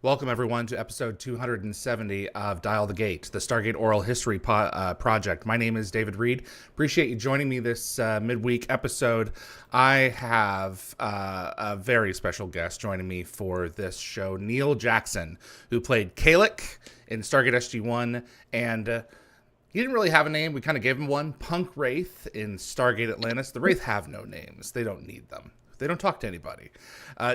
Welcome, everyone, to episode 270 of Dial the Gate, the Stargate Oral History Project. My name is David Reed. Appreciate you joining me this midweek episode. I have a very special guest joining me for this show, Neil Jackson, who played Khalek in Stargate SG-1, and he didn't really have a name. We kind of gave him one, Punk Wraith in Stargate Atlantis. The Wraith have no names. They don't need them. They don't talk to anybody.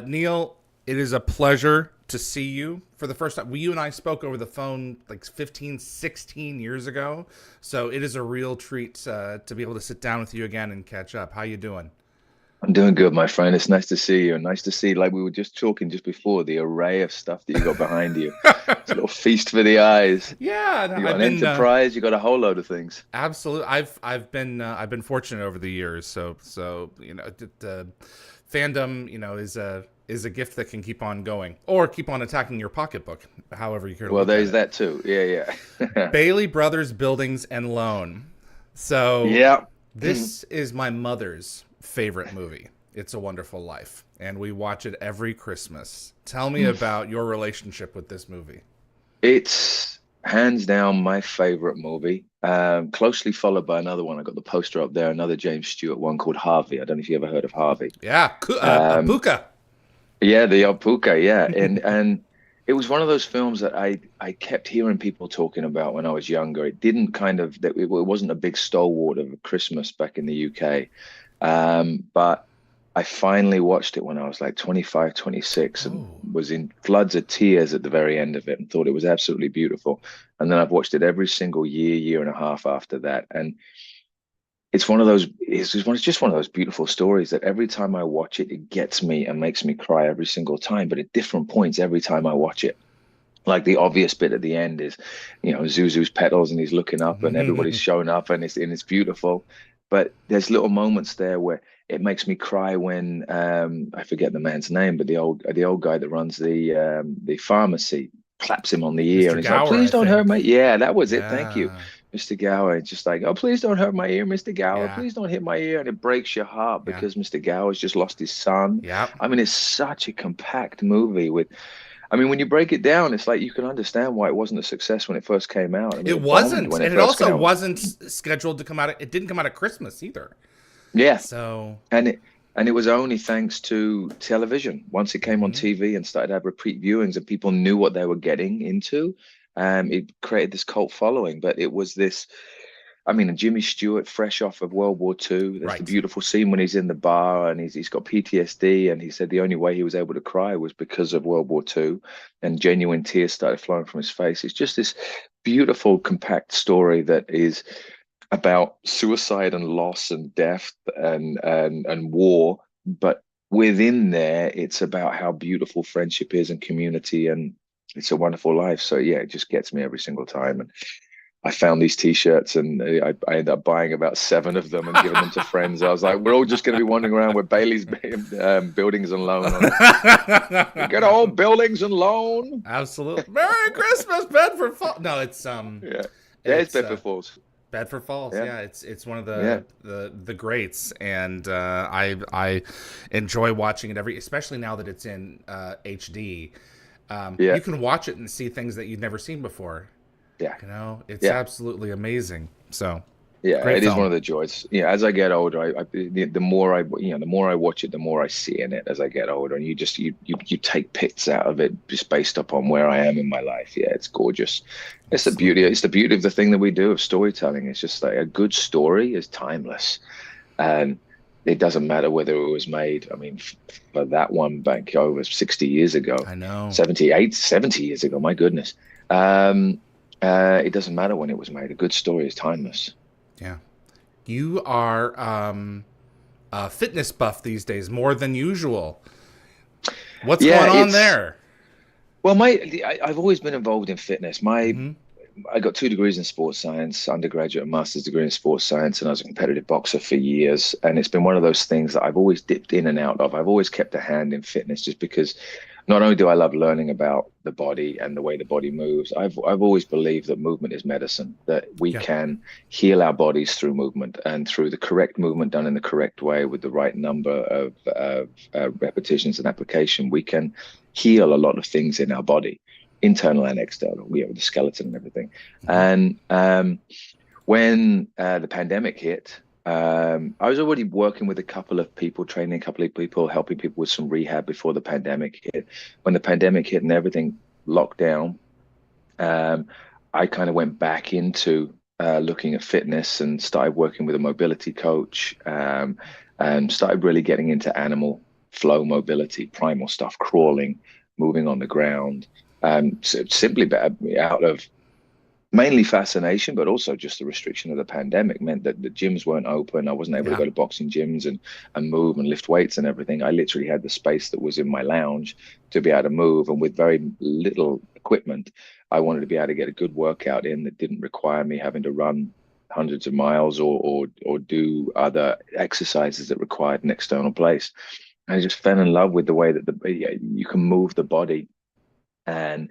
Neil, it is a pleasure to see you for the first time. You and I spoke over the phone like 15, 16 years ago. So it is a real treat to be able to sit down with you again and catch up. How you doing? I'm doing good, my friend. It's nice to see you. And nice to see, like we were just talking just before, the array of stuff that you got behind you. It's a little feast for the eyes. Yeah, no, You got I've an been enterprise, you got a whole load of things. absolutely. I've been fortunate over the years. So the fandom is a gift that can keep on going or keep on attacking your pocketbook, however you care to Well, look at there's it. that too. Yeah, yeah. Bailey Brothers Buildings and Loan. So Yeah. this is my mother's favorite movie. It's a Wonderful Life, and we watch it every Christmas. Tell me about your relationship with this movie. It's hands down my favorite movie. Closely followed by another one. I got the poster up there, another James Stewart one called Harvey. I don't know if you ever heard of Harvey. Yeah, Um, Puka. yeah, the old Puka, yeah. And it was one of those films that I kept hearing people talking about when I was younger. It didn't kind of that it wasn't a big stalwart of Christmas back in the UK. But I finally watched it when I was like 25, 26, and Oh, was in floods of tears at the very end of it and thought it was absolutely beautiful. And then I've watched it every single year, year and a half after that. And it's one of those, it's just one of those beautiful stories that every time I watch it, it gets me and makes me cry every single time, but at different points every time I watch it. Like the obvious bit at the end is, Zuzu's petals and he's looking up and everybody's showing up and it's beautiful. But there's little moments there where it makes me cry when I forget the man's name, but the old guy that runs the pharmacy claps him on the ear Mr. and he's like, Gower, I "Please don't hurt think. my." Yeah, that was it. Thank you, Yeah, Mr. Gower. It's just like, "Oh, please don't hurt my ear, Mr. Gower. yeah, Please don't hit my ear," and it breaks your heart yeah, because Mr. Gower's just lost his son. yeah. I mean, it's such a compact movie with. I mean, when you break it down, it's like you can understand why it wasn't a success when it first came out. I mean, It it bombed wasn't, when it and it first came also out. wasn't scheduled to come out. It didn't come out at Christmas either. Yeah, So, and it was only thanks to television. Once it came on mhm. TV and started to have repeat viewings, and people knew what they were getting into, it created this cult following. But it was this. I mean, Jimmy Stewart, fresh off of World War II. There's the Right. beautiful scene when he's in the bar and he's got PTSD, and he said the only way he was able to cry was because of World War II, and genuine tears started flowing from his face. It's just this beautiful, compact story that is about suicide and loss and death and war, but within there, it's about how beautiful friendship is and community, and it's a wonderful life. So yeah, it just gets me every single time. And I found these T-shirts and I ended up buying about seven of them and giving them to friends. I was like, we're all just going to be wandering around with Bailey's buildings and loan on it. We get all buildings and loan. Absolutely. Merry Christmas, Bedford Falls. No, Yeah, yeah, it's it's Bedford Falls. Bedford Falls. Yeah, Yeah, it's one of yeah, the greats, and I enjoy watching it especially now that it's in HD. yeah, You can watch it and see things that you've never seen before. yeah, It's yeah. absolutely amazing. So Yeah, great it is one film. of the joys. Yeah, as I get older, the more the more I watch it, the more I see in it as I get older, and you take bits out of it just based upon where I am in my life. Yeah, it's gorgeous. It's the beauty. Absolutely. It's the beauty of the thing that we do of storytelling. It's just like a good story is timeless, and it doesn't matter whether it was made. I mean, for that one back over 60 years ago, I know. 78, 70 years ago. My goodness. Um, it doesn't matter when it was made. A good story is timeless. Yeah. You are a fitness buff these days more than usual. What's Yeah, going on it's there? well, I've always been involved in fitness. Hmm. I got two degrees in sports science, undergraduate and master's degree in sports science, and I was a competitive boxer for years. And it's been one of those things that I've always dipped in and out of. I've always kept a hand in fitness just because not only do I love learning about the body and the way the body moves, I've always believed that movement is medicine, that we Yeah. can heal our bodies through movement and through the correct movement done in the correct way with the right number of repetitions and application, we can heal a lot of things in our body, internal and external, the skeleton and everything. Hmm. And when the pandemic hit, I was already working with a couple of people, training a couple of people, helping people with some rehab before the pandemic hit. When the pandemic hit and everything locked down, um, I kind of went back into looking at fitness and started working with a mobility coach, and started really getting into animal flow mobility, primal stuff, crawling, moving on the ground. So simply out of mainly fascination, but also just the restriction of the pandemic meant that the gyms weren't open. I wasn't able to Yeah. go to boxing gyms and move and lift weights and everything. I literally had the space that was in my lounge to be able to move, and with very little equipment, I wanted to be able to get a good workout in that didn't require me having to run hundreds of miles or do other exercises that required an external place. And I just fell in love with the way that you can move the body. And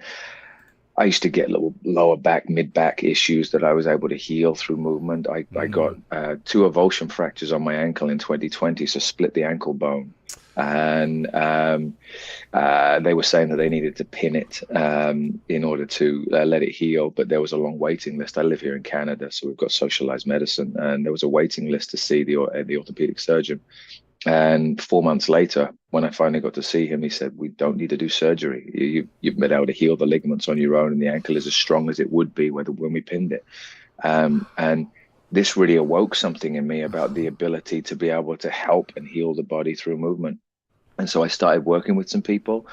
I used to get little lower back, mid back issues that I was able to heal through movement. I got Mm. two avulsion fractures on my ankle in 2020, so split the ankle bone. And they were saying that they needed to pin it in order to let it heal, but there was a long waiting list. I live here in Canada, so we've got socialized medicine, and there was a waiting list to see the orthopedic surgeon. And 4 months later, when I finally got to see him, he said, "We don't need to do surgery. You've been able to heal the ligaments on your own, and the ankle is as strong as it would be when we pinned it." And this really awoke something in me about the ability to be able to help and heal the body through movement. And so I started working with some people,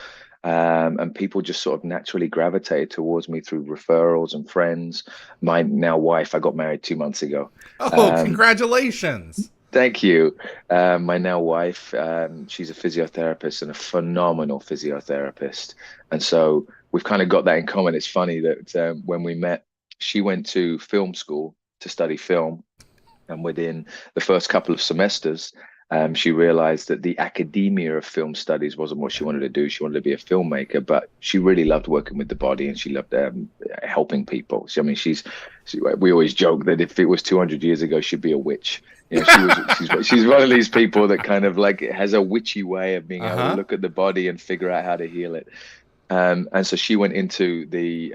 and people just sort of naturally gravitated towards me through referrals and friends. My now wife, I got married 2 months ago. Oh, Um, congratulations. Thank you. My now wife, she's a physiotherapist and a phenomenal physiotherapist. And so we've kind of got that in common. It's funny that when we met, she went to film school to study film. And within the first couple of semesters, she realized that the academia of film studies wasn't what she wanted to do. She wanted to be a filmmaker, but she really loved working with the body and she loved helping people. I mean, we always joke that if it was 200 years ago, she'd be a witch. She's one of these people that kind of like has a witchy way of being able to Uh-huh. look at the body and figure out how to heal it. And so she went into the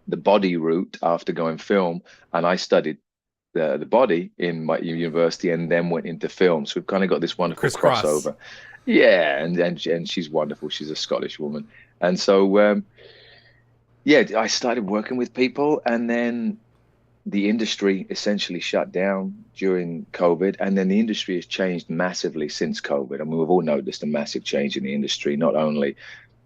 body route after going film, and I studied the body in my university and then went into film. So we've kind of got this wonderful Crisscross. crossover. Yeah, and she's wonderful. She's a Scottish woman. And so yeah, I started working with people, and then the industry essentially shut down during COVID, and then the industry has changed massively since COVID. I mean, we've all noticed a massive change in the industry. Not only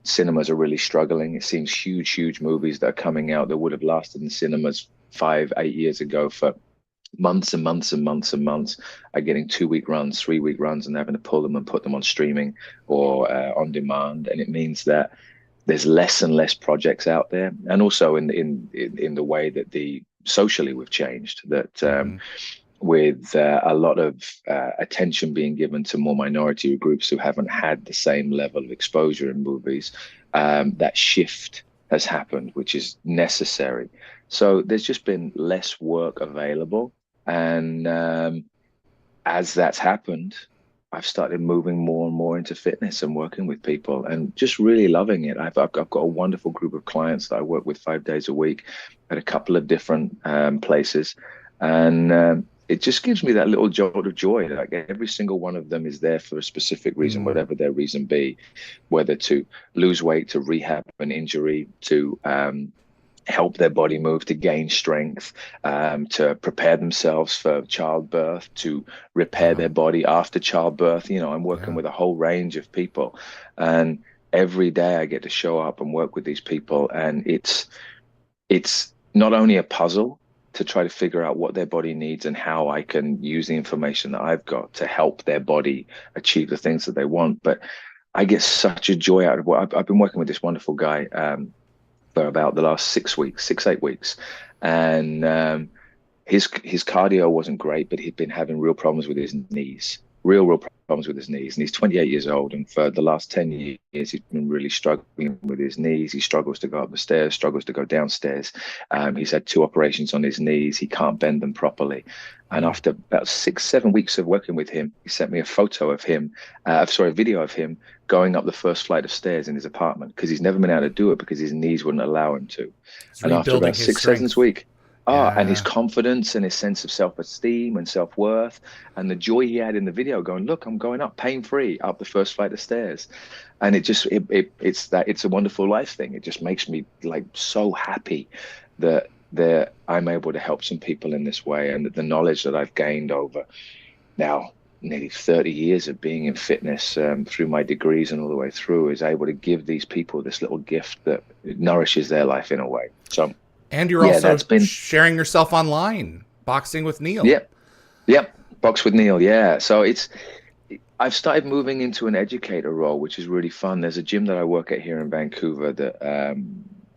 cinemas are really struggling, it seems huge movies that are coming out that would have lasted in cinemas 5, 8 years ago for months and months and months and months are getting 2 week runs, 3 week runs, and having to pull them and put them on streaming or on demand. And it means that there's less and less projects out there, and also in the way that the socially we've changed. That Hmm. with a lot of attention being given to more minority groups who haven't had the same level of exposure in movies, that shift has happened, which is necessary. So there's just been less work available. And as that's happened, I've started moving more and more into fitness and working with people and just really loving it. I've got a wonderful group of clients that I work with 5 days a week at a couple of different places. And it just gives me that little jolt of joy. Like every single one of them is there for a specific reason, Mm. whatever their reason be, whether to lose weight, to rehab an injury, to help their body move, to gain strength, to prepare themselves for childbirth, to repair Wow. their body after childbirth. I'm working Yeah. with a whole range of people, and every day I get to show up and work with these people, and it's not only a puzzle to try to figure out what their body needs and how I can use the information that I've got to help their body achieve the things that they want, but I get such a joy out of what I've been working with this wonderful guy for about the last 6 weeks, 8 weeks. And his cardio wasn't great, but he'd been having real problems with his knees, real problems. problems with his knees, and he's 28 years old. And for the last 10 years, he's been really struggling with his knees. He struggles to go up the stairs, struggles to go downstairs. He's had 2 operations on his knees. He can't bend them properly. And after about 6, 7 weeks of working with him, he sent me a photo of him, a video of him going up the first flight of stairs in his apartment, because he's never been able to do it because his knees wouldn't allow him to. He's And after rebuilding about his 6, 7 weeks, and his Yeah. confidence and his sense of self-esteem and self-worth and the joy he had in the video, going, look, I'm going up pain-free up the first flight of stairs. And it's a wonderful life thing. It just makes me like so happy that I'm able to help some people in this way, and that the knowledge that I've gained over now nearly 30 years of being in fitness, through my degrees and all the way through, is able to give these people this little gift that nourishes their life in a way. So And you're yeah, also that's been, sharing yourself online, boxing with Neil. yep, yep. Box with Neil. Yeah. So I've started moving into an educator role, which is really fun. There's a gym that I work at here in Vancouver that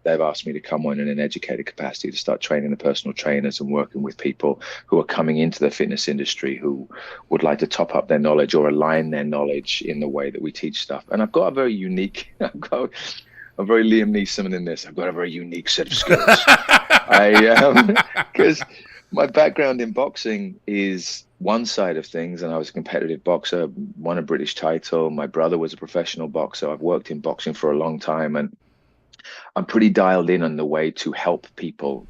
they've asked me to come on in an educator capacity to start training the personal trainers and working with people who are coming into the fitness industry who would like to top up their knowledge or align their knowledge in the way that we teach stuff. And I've got a very unique, I'm very Liam Neeson in this. I've got a very unique set of skills. Because my background in boxing is one side of things, and I was a competitive boxer, won a British title. My brother was a professional boxer. I've worked in boxing for a long time, and I'm pretty dialed in on the way to help people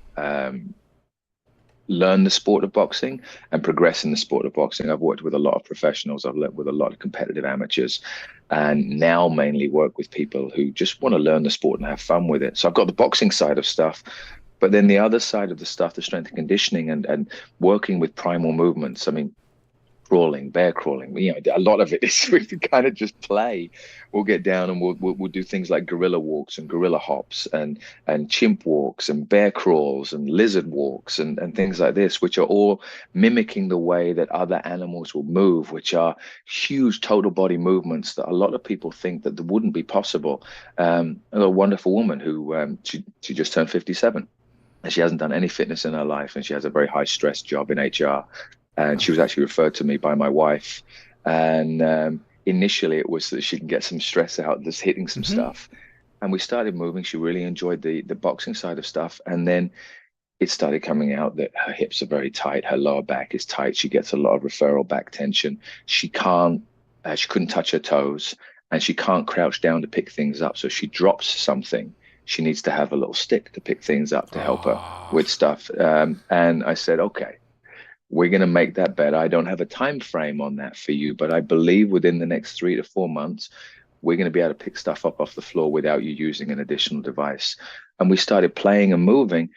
learn the sport of boxing and progress in the sport of boxing. I've worked with a lot of professionals. I've worked with a lot of competitive amateurs, and now mainly work with people who just want to learn the sport and have fun with it. So I've got the boxing side of stuff, but then the other side of the stuff, the strength and conditioning and working with primal movements. I mean, crawling, bear crawling. A lot of it is we kind of just play. We'll get down and we'll do things like gorilla walks and gorilla hops and chimp walks and bear crawls and lizard walks and things like this, which are all mimicking the way that other animals will move, which are huge total body movements that a lot of people think that wouldn't be possible. A wonderful woman who she just turned 57. And she hasn't done any fitness in her life, and she has a very high stress job in HR. And she was actually referred to me by my wife. And initially it was that she can get some stress out, just hitting some stuff. And we started moving. She really enjoyed the boxing side of stuff. And then it started coming out that her hips are very tight. Her lower back is tight. She gets a lot of referral back tension. She couldn't touch her toes, and she can't crouch down to pick things up. So if she drops something, she needs to have a little stick to pick things up to help her with stuff. And I said, okay, we're going to make that better. I don't have a time frame on that for you, but I believe within the next 3 to 4 months, we're going to be able to pick stuff up off the floor without you using an additional device. And we started playing and moving.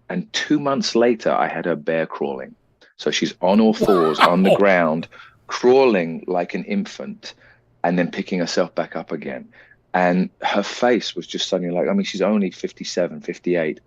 And 2 months later, I had her bear crawling. So she's on all fours on the ground, crawling like an infant, and then picking herself back up again. And her face was just suddenly like, I mean, she's only 57, 58.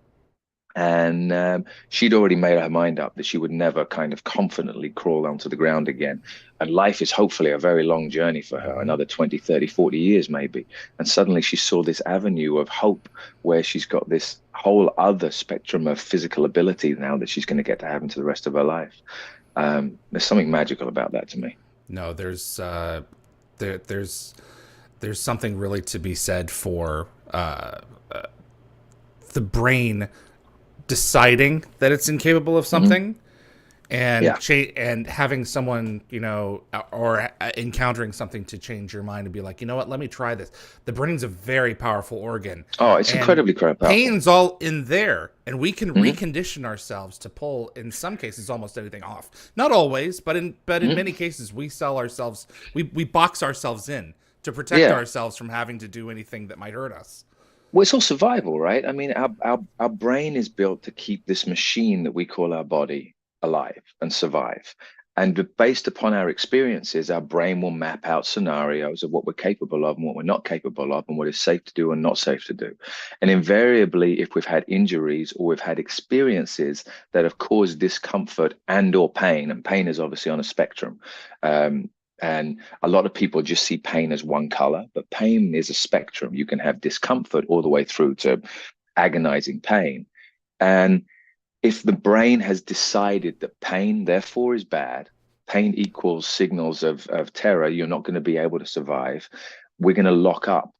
And she'd already made her mind up that she would never kind of confidently crawl onto the ground again. And life is hopefully a very long journey for her, another 20, 30, 40 years maybe. And suddenly she saw this avenue of hope where she's got this whole other spectrum of physical ability now that she's going to get to have into the rest of her life. There's something magical about that to me. No, there's something really to be said for the brain deciding that it's incapable of something, and having someone, or encountering something to change your mind and be like, you know what, let me try this. The brain's a very powerful organ. Oh, it's incredibly powerful. Pain's all in there, and we can recondition ourselves to pull, in some cases, almost anything off. Not always, but in many cases, we box ourselves in to protect ourselves from having to do anything that might hurt us. Well, it's all survival, right? I mean, our brain is built to keep this machine that we call our body alive and survive. And based upon our experiences, our brain will map out scenarios of what we're capable of and what we're not capable of, and what is safe to do and not safe to do. And invariably, if we've had injuries or we've had experiences that have caused discomfort and or pain, and pain is obviously on a spectrum, and a lot of people just see pain as one color, but pain is a spectrum. You can have discomfort all the way through to agonizing pain. And if the brain has decided that pain, therefore, is bad, pain equals signals of terror, you're not going to be able to survive. We're going to lock up.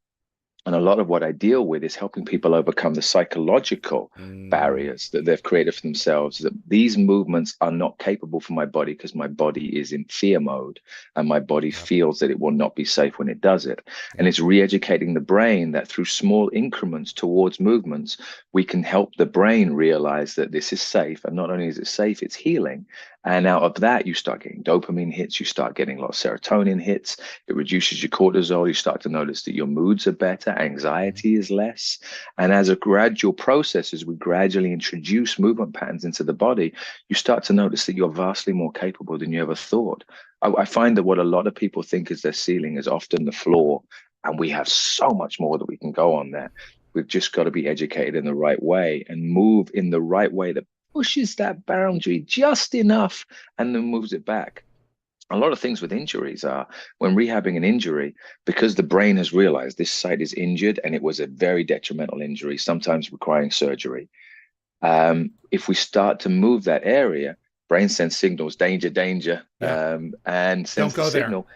And a lot of what I deal with is helping people overcome the psychological Mm, barriers that they've created for themselves, that these movements are not capable for my body because my body is in fear mode and my body yep. feels that it will not be safe when it does it. And Yep. it's re-educating the brain that through small increments towards movements, we can help the brain realize that this is safe. And not only is it safe, it's healing. And out of that, you start getting dopamine hits, you start getting a lot of serotonin hits, it reduces your cortisol. You start to notice that your moods are better, Mhm. anxiety is less. And as a gradual process, as we gradually introduce movement patterns into the body, you start to notice that you're vastly more capable than you ever thought. I find that what a lot of people think is their ceiling is often the floor, and we have so much more that we can go on there. We've just got to be educated in the right way and move in the right way that pushes that boundary just enough and then moves it back. A lot of things with injuries are when rehabbing an injury, because the brain has realized this site is injured and it was a very detrimental injury, sometimes requiring surgery. If we start to move that area, brain sends signals, danger, danger, Yeah. and Don't sends the go there. signal,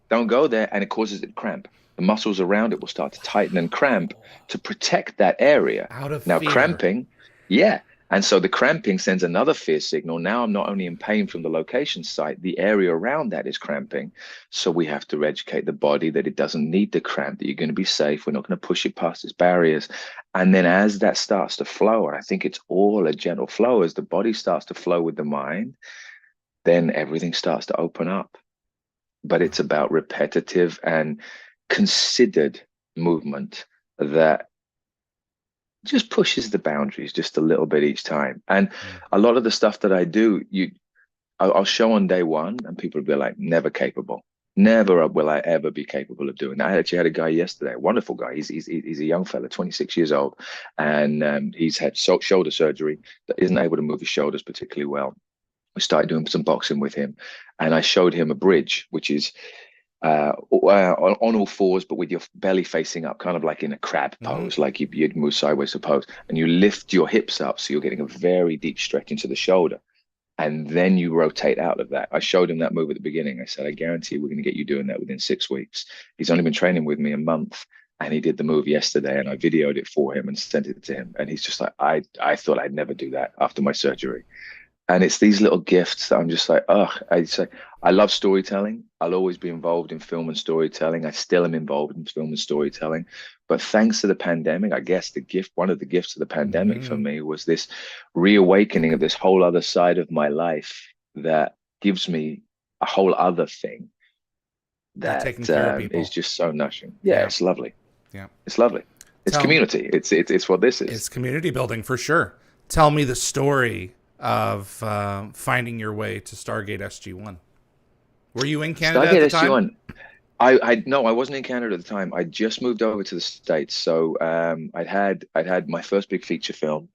don't go there, and it causes it to cramp. The muscles around it will start to tighten and cramp to protect that area. Out of Now, fear. cramping, yeah. And so the cramping sends another fear signal. Now I'm not only in pain from the location site, the area around that is cramping. So we have to educate the body that it doesn't need to cramp, that you're going to be safe. We're not going to push it past its barriers. And then as that starts to flow, and I think it's all a gentle flow, as the body starts to flow with the mind, then everything starts to open up. But it's about repetitive and considered movement that just pushes the boundaries just a little bit each time. And Mm. a lot of the stuff that I do, I'll show on day one, and people will be like, "Never capable. Never will I ever be capable of doing that." I actually had a guy yesterday, a wonderful guy. He's a young fella, 26 years old, and he's had shoulder surgery that isn't able to move his shoulders particularly well. We started doing some boxing with him, and I showed him a bridge, which is on all fours, but with your belly facing up, kind of like in a crab Hmm. pose, like you'd move sideways to pose, and you lift your hips up, so you're getting a very deep stretch into the shoulder, and then you rotate out of that. I showed him that move at the beginning. I said, I guarantee we're going to get you doing that within 6 weeks. He's only been training with me a month, and he did the move yesterday, and I videoed it for him and sent it to him, and he's just like, I thought I'd never do that after my surgery. And it's these little gifts that I'm just like, oh, I say, I love storytelling. I'll always be involved in film and storytelling. I still am involved in film and storytelling. But thanks to the pandemic, I guess one of the gifts of the pandemic for Hmm. me was this reawakening of this whole other side of my life that gives me a whole other thing That that taking care of is people. just so nourishing. Yeah, Yeah. it's lovely. Yeah. It's lovely. It's Tell community. It's what this is. It's community building for sure. Tell me the story of finding your way to Stargate SG-1. Were you in Canada at Stargate the time? SG-1. I no, I wasn't in Canada at the time. I just moved over to the States. So I'd had my first big feature film,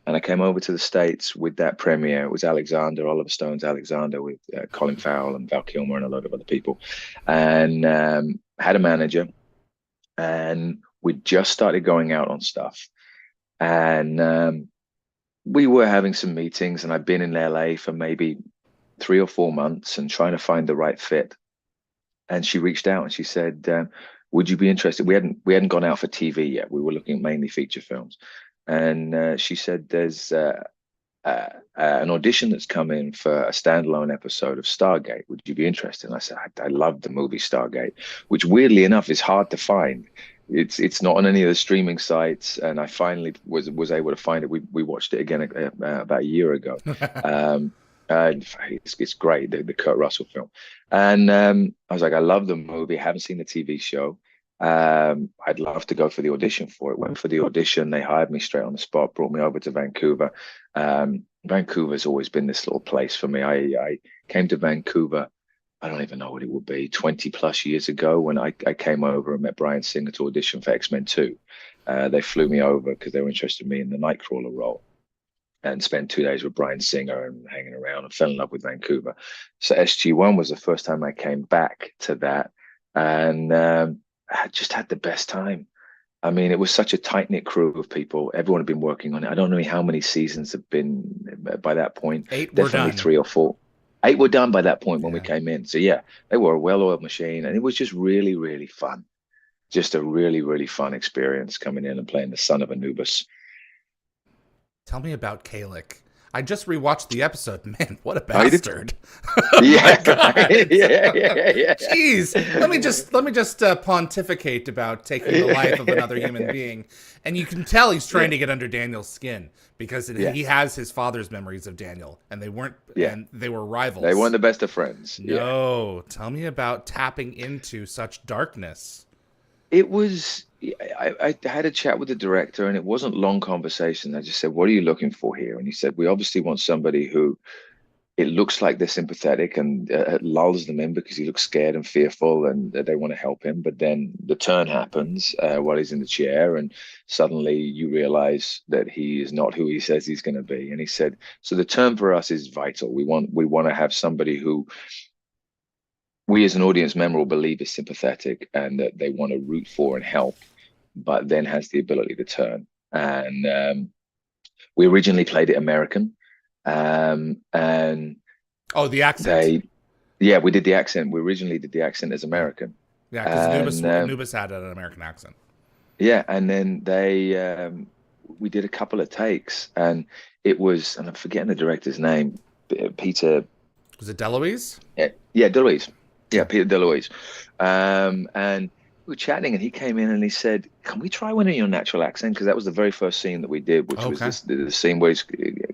and I came over to the States with that premiere. It was Alexander, Oliver Stone's Alexander, with Colin Farrell and Val Kilmer and a lot of other people, and had a manager, and we just started going out on stuff, and we were having some meetings, and I'd been in LA for maybe 3 or 4 months and trying to find the right fit. And she reached out and she said, "Would you be interested?" We hadn't gone out for TV yet. We were looking at mainly feature films, and she said, "There's an audition that's come in for a standalone episode of Stargate. Would you be interested?" And I said, "I love the movie Stargate, which weirdly enough is hard to find. It's not on any of the streaming sites, and I finally was able to find it. We watched it again about a year ago." Um, it's great, the Kurt Russell film. And I was like, I love the movie. Haven't seen the TV show. I'd love to go for the audition for it. Went for the audition. They hired me straight on the spot, brought me over to Vancouver. Vancouver's always been this little place for me. I came to Vancouver, I don't even know what it would be, 20 plus years ago when I came over and met Bryan Singer to audition for X-Men 2. They flew me over because they were interested in me in the Nightcrawler role, and spent 2 days with Bryan Singer and hanging around, and fell in love with Vancouver. So SG-1 was the first time I came back to that, and I just had the best time. I mean, it was such a tight knit crew of people. Everyone had been working on it. I don't know how many seasons have been by that point. 8 were Definitely done. 3 or 4. 8 were done by that point when we Yeah. came in. So yeah, they were a well-oiled machine, and it was just really, really fun. Just a really, really fun experience coming in and playing the son of Anubis. Tell me about Khalek. I just rewatched the episode. Man, what a Oh, you did? bastard! Oh my Yeah, right. god! Yeah. Jeez, let me just pontificate about taking the life of another human being, and you can tell he's trying Yeah. to get under Daniel's skin because Yeah. he has his father's memories of Daniel, and Yeah. they were They weren't rivals. the best of friends. Yeah. No, tell me about tapping into such darkness. It was, I had a chat with the director, and it wasn't long conversation. I just said, "What are you looking for here?" And he said, "We obviously want somebody who it looks like they're sympathetic and lulls them in because he looks scared and fearful, and they want to help him. But then the turn happens while he's in the chair, and suddenly you realize that he is not who he says he's going to be." And he said, "So the turn for us is vital. We want to have somebody who we as an audience member will believe is sympathetic and that they want to root for and help, but then has the ability to turn." And we originally played it American, and Oh, the accent. they, yeah, we did the accent. We originally did the accent as Yeah, American, yeah, because and Anubis had an American accent. yeah, and then we did a couple of takes, and it was, and I'm forgetting the director's name, Peter. Was it Deloise? Yeah, Deloise. Yeah, Yeah. Peter Deloise. And we were chatting, and he came in and he said, "Can we try one in your natural accent?" Because that was the very first scene that we did, which was Okay. the scene where he's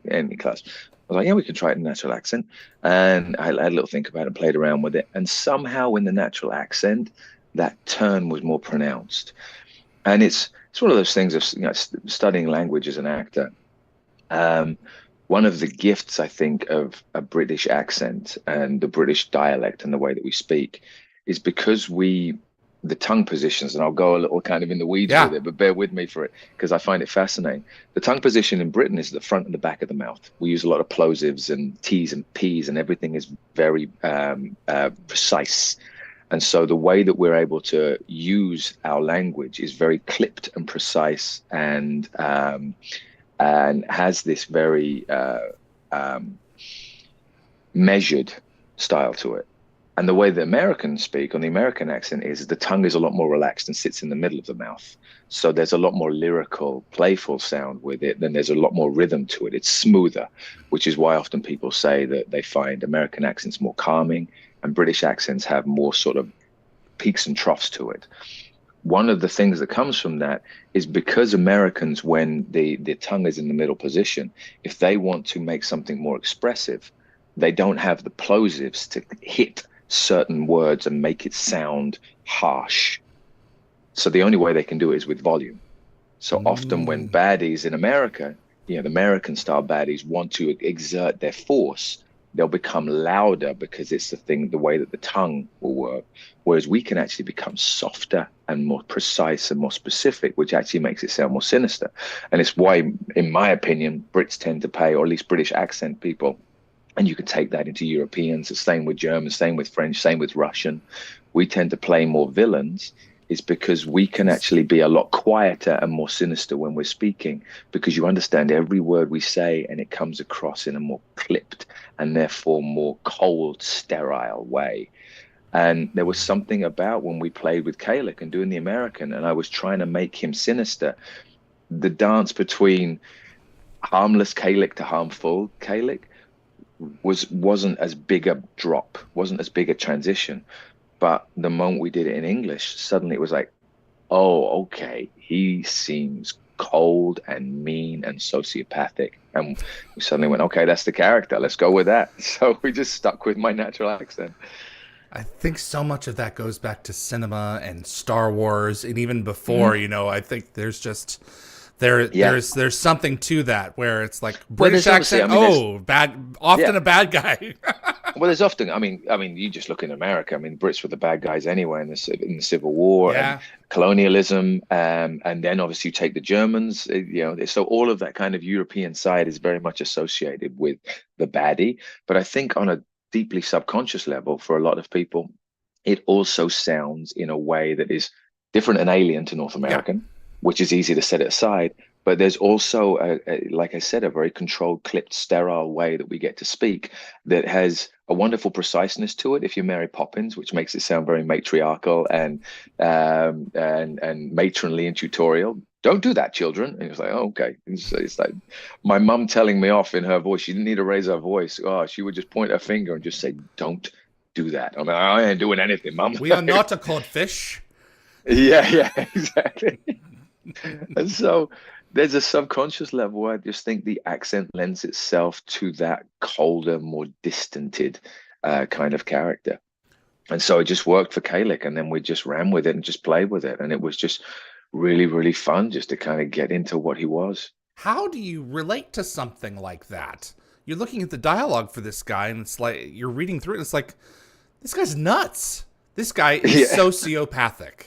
in class. I was like, "Yeah, we can try it in natural accent." And I had a little think about it and played around with it. And somehow in the natural accent, that turn was more pronounced. And it's one of those things of studying language as an actor. Um, One of the gifts, I think, of a British accent and the British dialect and the way that we speak is because the tongue positions, and I'll go a little kind of in the weeds Yeah. with it, but bear with me for it because I find it fascinating. The tongue position in Britain is the front and the back of the mouth. We use a lot of plosives and T's and P's, and everything is very precise. And so the way that we're able to use our language is very clipped and precise, and has this very um, measured style to it. And the way the Americans speak on the American accent is the tongue is a lot more relaxed and sits in the middle of the mouth. So there's a lot more lyrical, playful sound with it. Then there's a lot more rhythm to it. It's smoother, which is why often people say that they find American accents more calming and British accents have more sort of peaks and troughs to it. One of the things that comes from that is because Americans, when the tongue is in the middle position, if they want to make something more expressive, they don't have the plosives to hit certain words and make it sound harsh. So the only way they can do it is with volume. So often when Mm. baddies in America, the American style baddies want to exert their force, they'll become louder because it's the way that the tongue will work. Whereas we can actually become softer and more precise and more specific, which actually makes it sound more sinister. And it's why, in my opinion, Brits tend to pay, or at least British accent people, and you can take that into Europeans, the same with Germans, same with French, same with Russian. We tend to play more villains is because we can actually be a lot quieter and more sinister when we're speaking because you understand every word we say and it comes across in a more clipped and therefore more cold, sterile way. And there was something about when we played with Khalek and doing the American, and I was trying to make him sinister. The dance between harmless Khalek to harmful Khalek wasn't as big a drop, wasn't as big a transition. But the moment we did it in English, suddenly it was like, oh, okay, he seems cold and mean and sociopathic. And we suddenly went, okay, that's the character. Let's go with that. So we just stuck with my natural accent. I think so much of that goes back to cinema and Star Wars, and even before. Mhm. I think Yeah. there's something to that where it's like Well, British there's obviously, accent. Oh, bad, often yeah. a bad guy. Well, there's often, I mean, you just look in America. I mean, Brits were the bad guys anyway in the Civil War and Yeah. colonialism, and then obviously you take the Germans. So all of that kind of European side is very much associated with the baddie. But I think on a deeply subconscious level, for a lot of people, it also sounds in a way that is different and alien to North Yeah. American, which is easy to set it aside. but there's also, like I said, a very controlled, clipped, sterile way that we get to speak that has a wonderful preciseness to it. If you Mary Poppins, which makes it sound very matriarchal and matronly and tutorial. Don't do that, children. And it's like, oh, okay. It's like my mum telling me off in her voice. She didn't need to raise her voice. Oh, she would just point her finger and just say, "Don't do that." I'm like, I ain't doing anything, mum. We are not a codfish. Yeah, yeah, exactly. And so there's a subconscious level where I just think the accent lends itself to that colder, more distanted kind of character. And so it just worked for Khalek, and then we just ran with it and just played with it. And it was just really, really fun just to kind of get into what he was. How do you relate to something like that? You're looking at the dialogue for this guy, and it's like you're reading through it, and it's like, this guy's nuts. This guy is Yeah. sociopathic.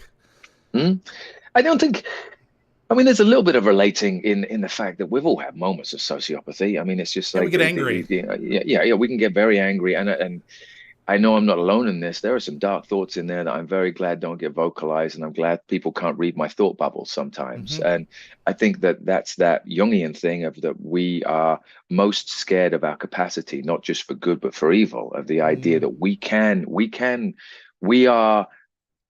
I don't think. I mean, there's a little bit of relating in the fact that we've all had moments of sociopathy. I mean, it's just Yeah, we like get angry. yeah, we can get very angry, and I know I'm not alone in this. There are some dark thoughts in there that I'm very glad don't get vocalized, and I'm glad people can't read my thought bubbles sometimes. Mm-hmm. And I think that that's that Jungian thing of that we are most scared of our capacity, not just for good but for evil. Of the idea that we are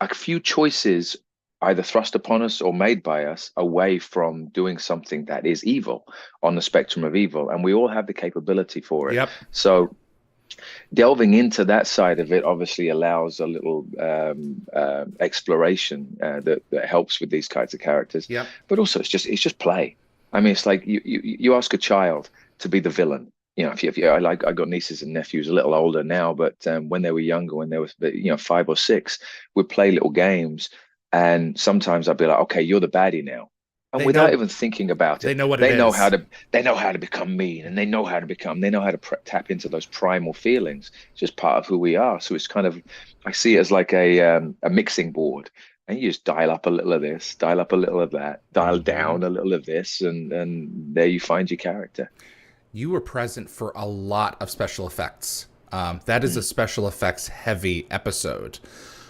a few choices either thrust upon us or made by us away from doing something that is evil on the spectrum of evil, and we all have the capability for it. Yep. So delving into that side of it obviously allows a little exploration that helps with these kinds of characters. Yep. But also it's just play. I mean, it's like you ask a child to be the villain. You know, if you I got nieces and nephews a little older now, but when they were younger, when they were 5 or 6, we'd play little games, and sometimes I'd be like, okay, you're the baddie now. And without even thinking about it, they know what they it know is. they know how to become mean, and they know how to tap into those primal feelings. It's just part of who we are. So it's kind of, I see it as like a mixing board, and you just dial up a little of this, dial up a little of that, dial down a little of this, and there you find your character. You were present for a lot of special effects. That is a special effects heavy episode.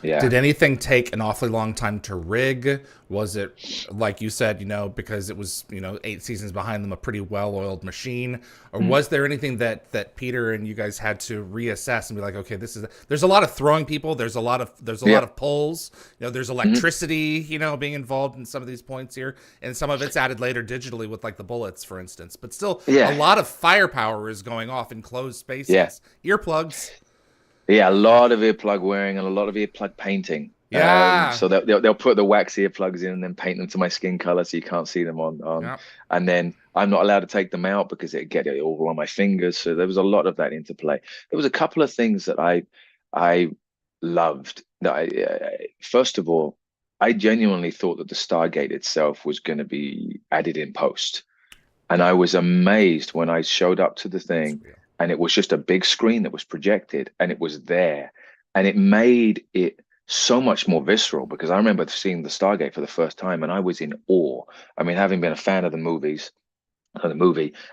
Yeah. Did anything take an awfully long time to rig? Was it, like you said, because it was, 8 seasons behind them, a pretty well-oiled machine? Or was there anything that Peter and you guys had to reassess and be like, okay, there's a lot of throwing people, there's a lot of pulls, there's electricity, being involved in some of these points here, and some of it's added later digitally with like the bullets, for instance. But still, a lot of firepower is going off in closed spaces. Yeah. Earplugs. Yeah, a lot of earplug wearing and a lot of earplug painting. Yeah. So they'll put the wax earplugs in and then paint them to my skin color so you can't see them on. Yep. And then I'm not allowed to take them out because it get it all on my fingers. So there was a lot of that interplay. There was a couple of things that I loved. First of all, I genuinely thought that the Stargate itself was going to be added in post, and I was amazed when I showed up to the thing. And it was just a big screen that was projected, and it was there. And it made it so much more visceral, because I remember seeing the Stargate for the first time and I was in awe. I mean, having been a fan of the movie,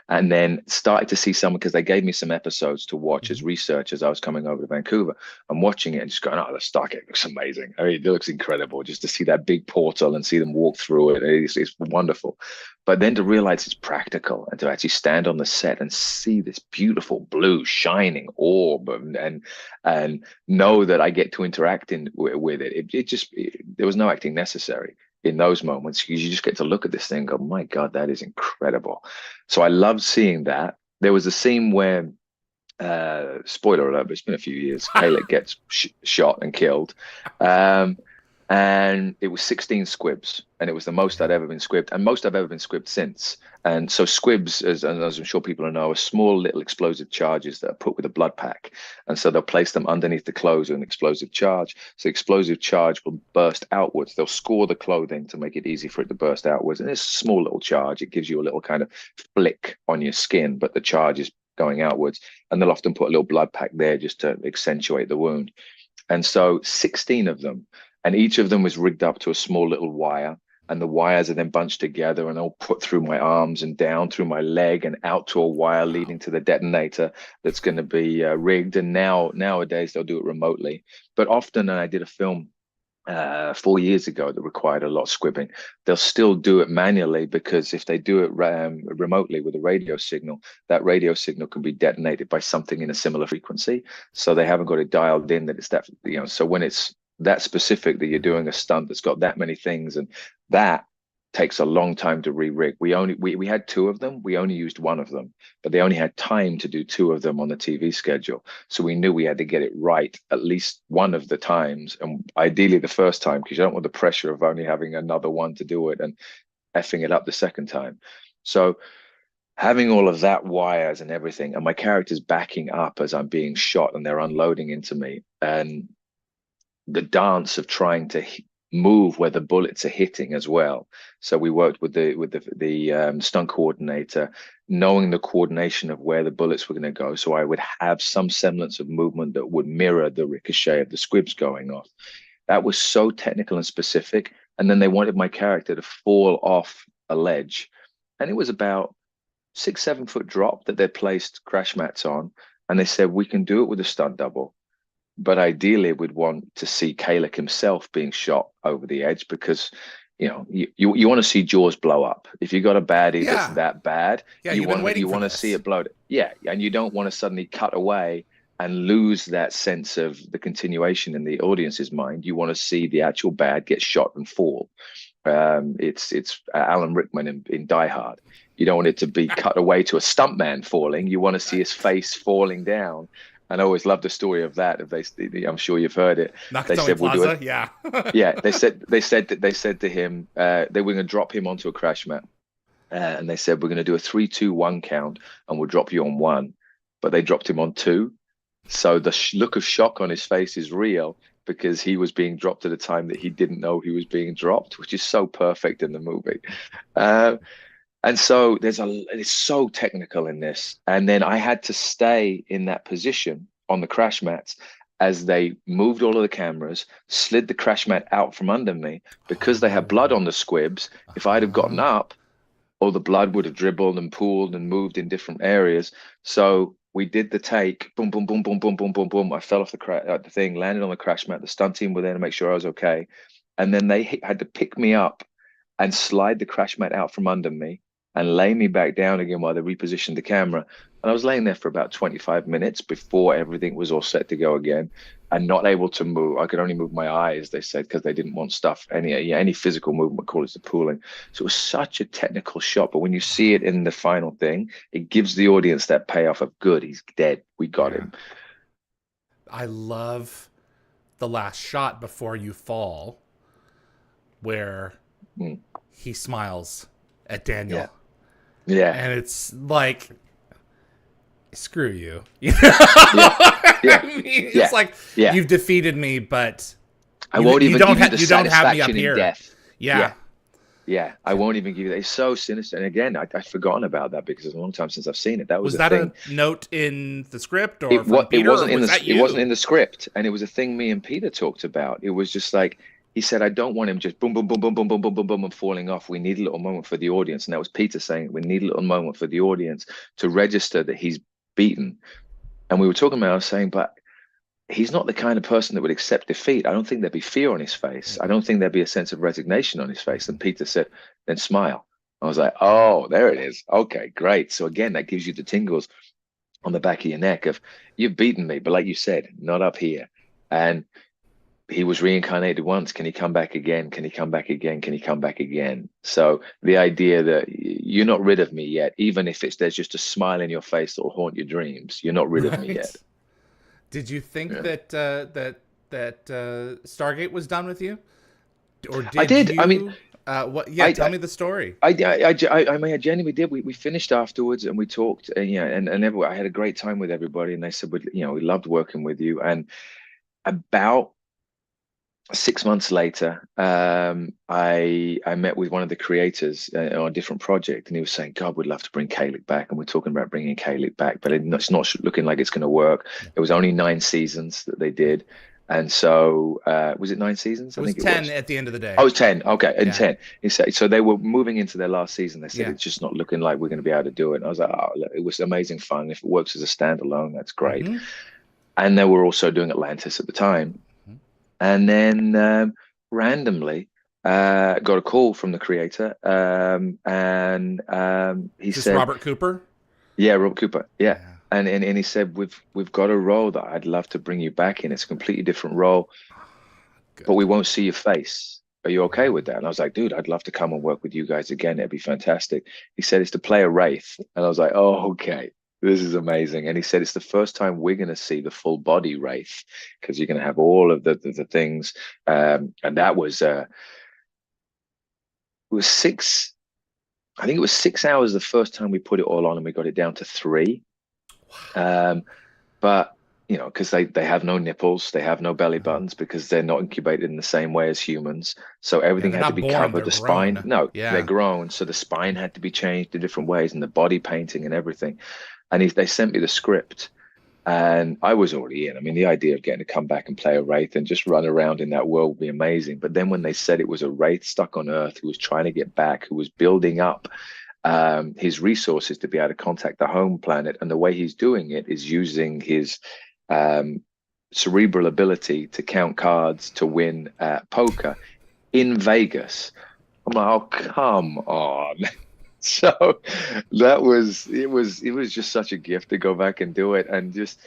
and then started to see some, because they gave me some episodes to watch as research as I was coming over to Vancouver. I'm watching it and just going, oh, the Stargate looks amazing. I mean, it looks incredible just to see that big portal and see them walk through it. It's wonderful. But then to realize it's practical, and to actually stand on the set and see this beautiful blue shining orb, and know that I get to interact with it. There was no acting necessary in those moments, because you just get to look at this thing and go, my God, that is incredible. So I loved seeing that. There was a scene where, spoiler alert, but it's been a few years, Khalek gets shot and killed. And it was 16 squibs, and it was the most I'd ever been squibbed, and most I've ever been squibbed since. And so squibs, as I'm sure people know, are small little explosive charges that are put with a blood pack. And so they'll place them underneath the clothes with an explosive charge. So explosive charge will burst outwards. They'll score the clothing to make it easy for it to burst outwards. And it's a small little charge. It gives you a little kind of flick on your skin, but the charge is going outwards. And they'll often put a little blood pack there just to accentuate the wound. And so 16 of them, and each of them was rigged up to a small little wire, and the wires are then bunched together and all put through my arms and down through my leg and out to a wire leading to the detonator that's going to be rigged. And nowadays they'll do it remotely. But often, and I did a film 4 years ago that required a lot of squibbing. They'll still do it manually because if they do it remotely with a radio signal, that radio signal can be detonated by something in a similar frequency. So they haven't got it dialed in that it's that, so when it's that specific that you're doing a stunt that's got that many things, and that takes a long time to re-rig. We had two of them. We only used one of them, but they only had time to do two of them on the TV schedule. So we knew we had to get it right at least one of the times, and ideally the first time, because you don't want the pressure of only having another one to do it and effing it up the second time. So having all of that wires and everything, and my character's backing up as I'm being shot and they're unloading into me, and the dance of trying to move where the bullets are hitting as well. So we worked with the stunt coordinator, knowing the coordination of where the bullets were going to go. So I would have some semblance of movement that would mirror the ricochet of the squibs going off. That was so technical and specific. And then they wanted my character to fall off a ledge, and it was about 6-7 foot drop that they placed crash mats on, and they said we can do it with a stunt double. But ideally, we'd want to see Khalek himself being shot over the edge, because you want to see Jaws blow up. If you got a baddie that's that bad, you want to see it blow. Yeah, and you don't want to suddenly cut away and lose that sense of the continuation in the audience's mind. You want to see the actual bad get shot and fall. It's Alan Rickman in Die Hard. You don't want it to be cut away to a stuntman falling. You want to see his face falling down. And I always love the story of that. I'm sure you've heard it. They said, we'll do it. Yeah. Yeah. They said to him, they were going to drop him onto a crash mat. And they said, we're going to do a 3, 2, 1 count, and we'll drop you on 1. But they dropped him on 2. So the look of shock on his face is real, because he was being dropped at a time that he didn't know he was being dropped, which is so perfect in the movie. And so it's so technical in this. And then I had to stay in that position on the crash mats as they moved all of the cameras, slid the crash mat out from under me, because they had blood on the squibs. If I'd have gotten up, all the blood would have dribbled and pooled and moved in different areas. So we did the take, boom, boom, boom, boom, boom, boom, boom, boom. I fell off the thing, landed on the crash mat. The stunt team were there to make sure I was okay. And then they had to pick me up and slide the crash mat out from under me and lay me back down again while they repositioned the camera. And I was laying there for about 25 minutes before everything was all set to go again, and not able to move. I could only move my eyes, they said, because they didn't want stuff, any physical movement, call it the pooling. So it was such a technical shot. But when you see it in the final thing, it gives the audience that payoff of, good, he's dead. We got him. I love the last shot before you fall, where he smiles at Daniel. Yeah. And it's like, screw you. It's like, you've defeated me, but I won't even give you the satisfaction in death. Yeah. I won't even give you that. It's so sinister. And again, I've forgotten about that because it's a long time since I've seen it. That was that thing. A note in the script, or it wasn't in the script, and it was a thing me and Peter talked about. It was just like, he said, I don't want him just boom, boom, boom, boom, boom, boom, boom, boom, boom, and falling off. We need a little moment for the audience. And that was Peter saying, we need a little moment for the audience to register that he's beaten. And we were talking about, I was saying, but he's not the kind of person that would accept defeat. I don't think there'd be fear on his face. I don't think there'd be a sense of resignation on his face. And Peter said, then smile. I was like, oh, there it is. Okay, great. So again, that gives you the tingles on the back of your neck of, you've beaten me, but like you said, not up here. And he was reincarnated once. Can he come back again? Can he come back again? Can he come back again? So the idea that you're not rid of me yet, even if there's just a smile in your face that will haunt your dreams, you're not rid of me yet. Did you think that Stargate was done with you? Or did I did. You, I mean, tell me the story. I mean, I genuinely did. We finished afterwards and we talked, and I had a great time with everybody, and they said, we loved working with you. And about 6 months later, I met with one of the creators on a different project, and he was saying, God, we'd love to bring Khalek back. And we're talking about bringing Khalek back, but it's not looking like it's going to work. It was only 9 seasons that they did. And so, was it 9 seasons? I think it was 10 at the end of the day. Oh, it was 10. Okay, and 10. He said, so they were moving into their last season. They said, it's just not looking like we're going to be able to do it. And I was like, oh, look, it was amazing fun. If it works as a standalone, that's great. Mm-hmm. And they were also doing Atlantis at the time. And then randomly got a call from the creator, and he Is this said, Robert Cooper? "Yeah, Rob Cooper, yeah." Yeah. And he said, "We've got a role that I'd love to bring you back in. It's a completely different role, but we Good. won't see your face. Are you okay with that?" And I was like, "Dude, I'd love to come and work with you guys again. It'd be fantastic." He said, "It's to play a Wraith." And I was like, "Oh, okay. This is amazing." And he said, "It's the first time we're going to see the full body Wraith because you're going to have all of the things." And that was it was six. I think it was 6 hours the first time we put it all on, and we got it down to three. Um, but because they have no nipples, they have no belly Uh-huh. buttons because they're not incubated in the same way as humans. So Yeah, everything they're had to not be born, covered. they're The spine, grown. no, they're Yeah. grown. So the spine had to be changed in different ways, and the body painting and everything. And they sent me the script, and I was already in. I mean, the idea of getting to come back and play a Wraith and just run around in that world would be amazing. But then when they said it was a Wraith stuck on Earth who was trying to get back, who was building up his resources to be able to contact the home planet, and the way he's doing it is using his um, cerebral ability to count cards to win poker in Vegas. I'm like, oh, come on. So it was just such a gift to go back and do it, and just